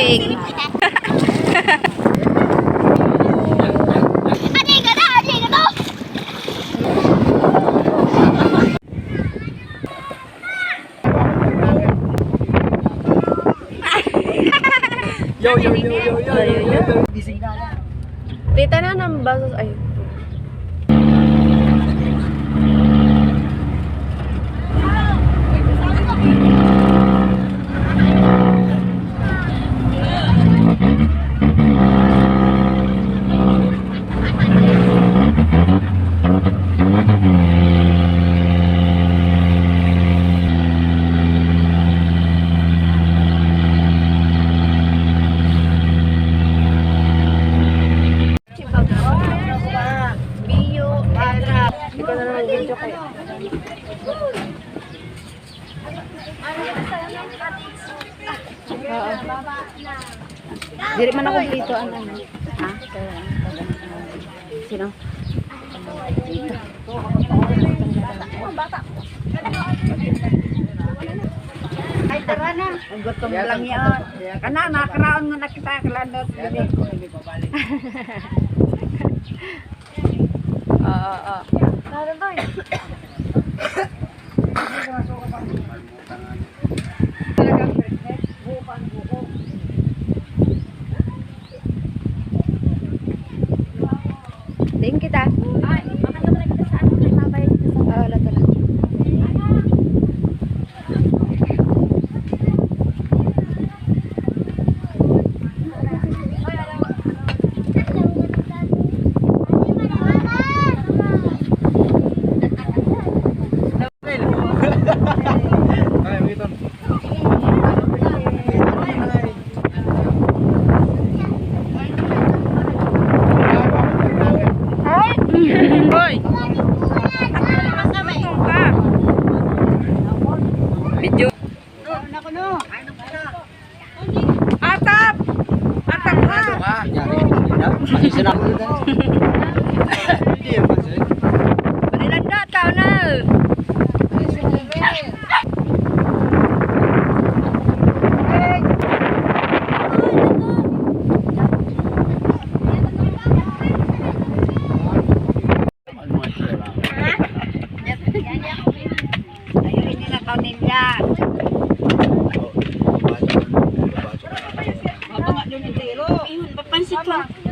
King. Yo. Gising na. Tita na ng basos. Ay. Diri man ako dito ang ano. Ha? Sino? Bata. Ay tara na. Ang gutom lang yan. Kana nakaraon nga nakita kalandot gani. Oo. Tara doy. Tingin kita. Ay, makanta mo na kita sa ano. Mabayad kita sa ano. Lato lang. Video. Atap ha. Panilanda tao na.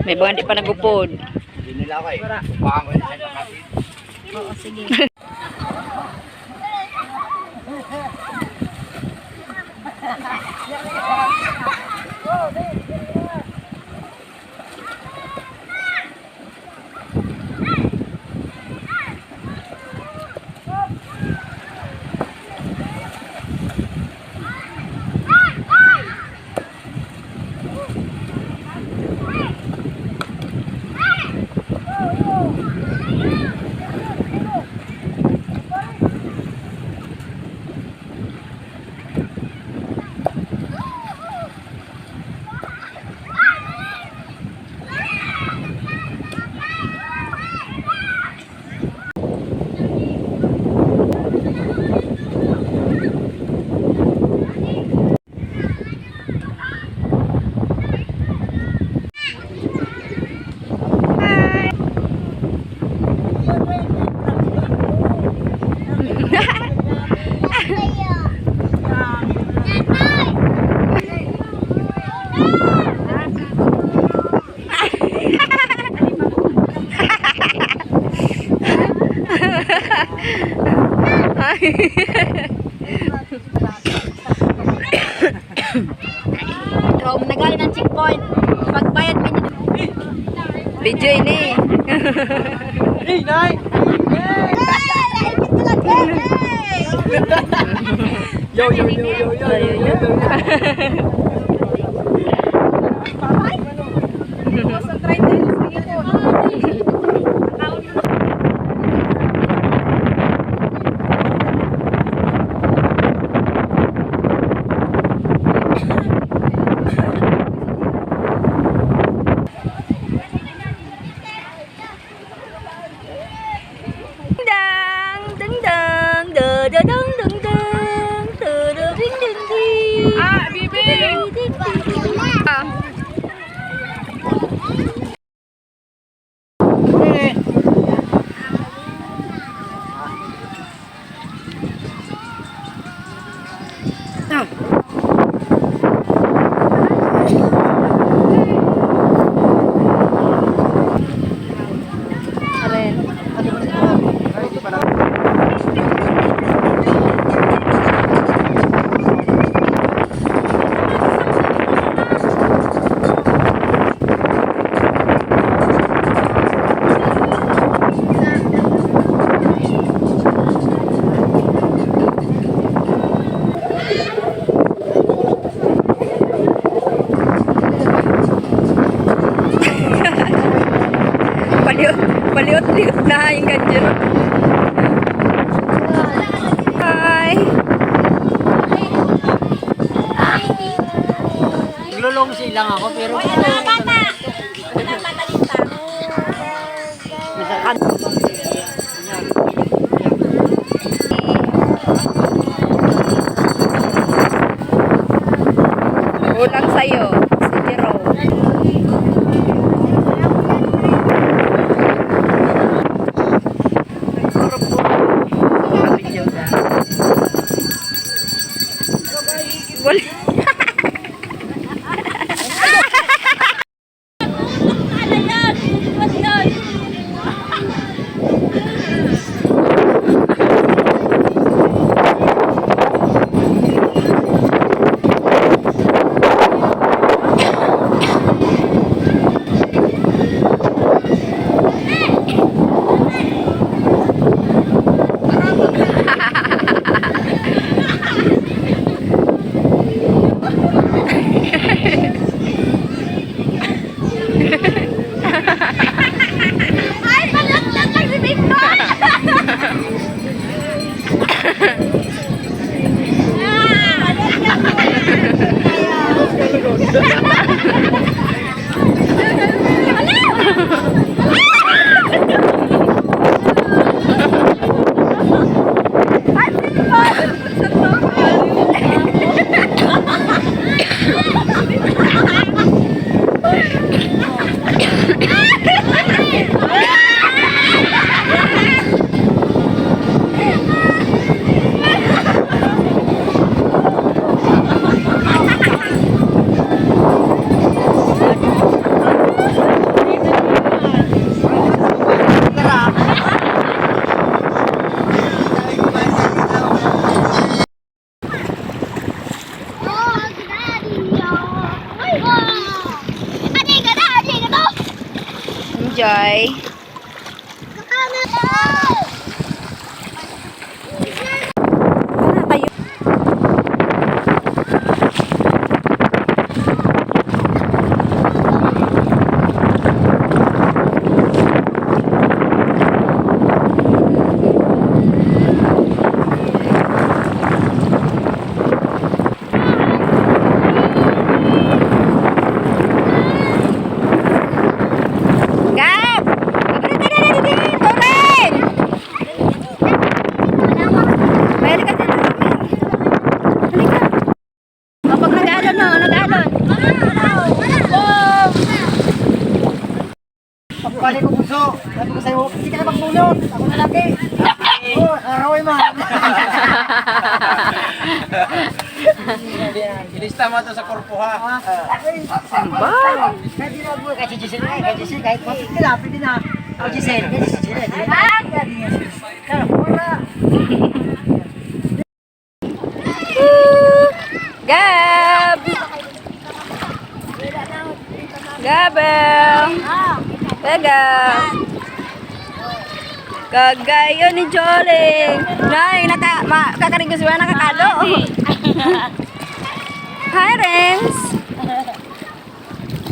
May mga di pa nagupod. Hindi nila ako eh. Baka ko yun sa kapatid. Oo, sige. Nagaling ng checkpoint. Pagbayad video ini. Hey, Nay! Yo. Paliot-liot na yung ganyan. Hi! Naglulong silang ako pero Kulang sa'yo, si Jerome. Boleh. Enjoy. Tayo. pagpali ko puso. Sabi ko sa'yo, hindi ka na magbulot. Ako na laki. Oo, araway man. Ilista mo ito sa korpo ha. Samba. Kahit ginagawa, kahit si Giselle na, kahit Giselle, kahit mapit nila, pwede na. O Giselle, kahit si Giselle. Kaya pura. Gab! Gabel! Tega! Kagayo ni Joling! Nay, kakarigo siya nakakalo! Hi, Renz!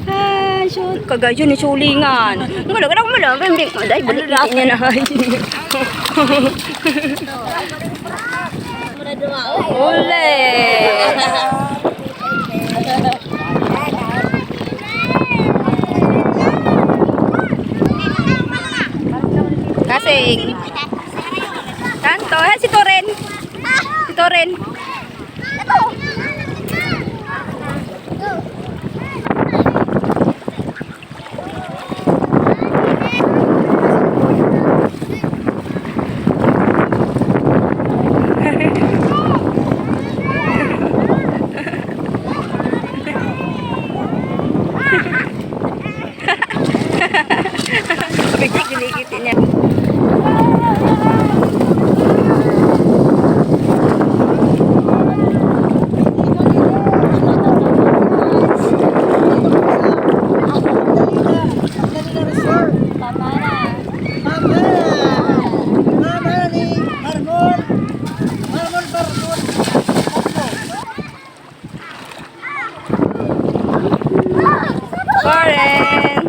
Hi, shoot! Kagayo ni Sulingan! Malang, dahil balik niya na. Ule! Kasing. Kanto, si Toren. Si Toren. Warren!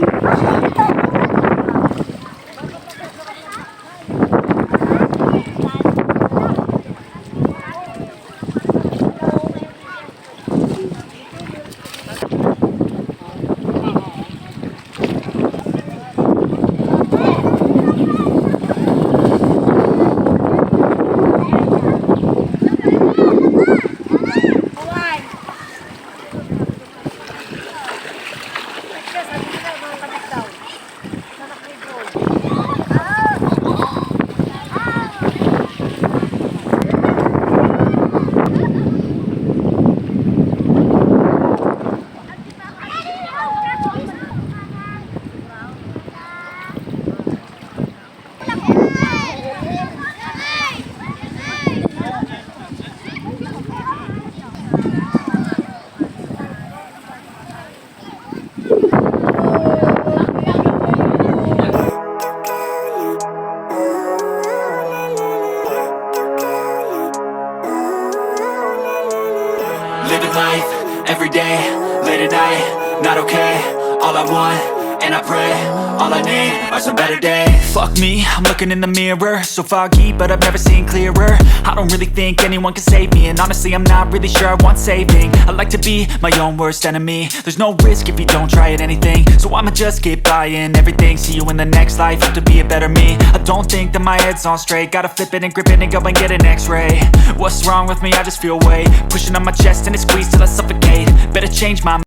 Living life, everyday, late at night, not okay. All I want, and I pray, all I need are some better days. Fuck me, I'm looking in the mirror, so foggy, but I've never seen clearer. I don't really think anyone can save me, and honestly I'm not really sure I want saving. I like to be my own worst enemy. There's no risk if you don't try at anything, so I'ma just keep buying everything. See you in the next life, have to be a better me. I don't think that my head's on straight, gotta flip it and grip it and go and get an x-ray. What's wrong with me? I just feel weight pushing on my chest and it squeezes till I suffocate. Better change my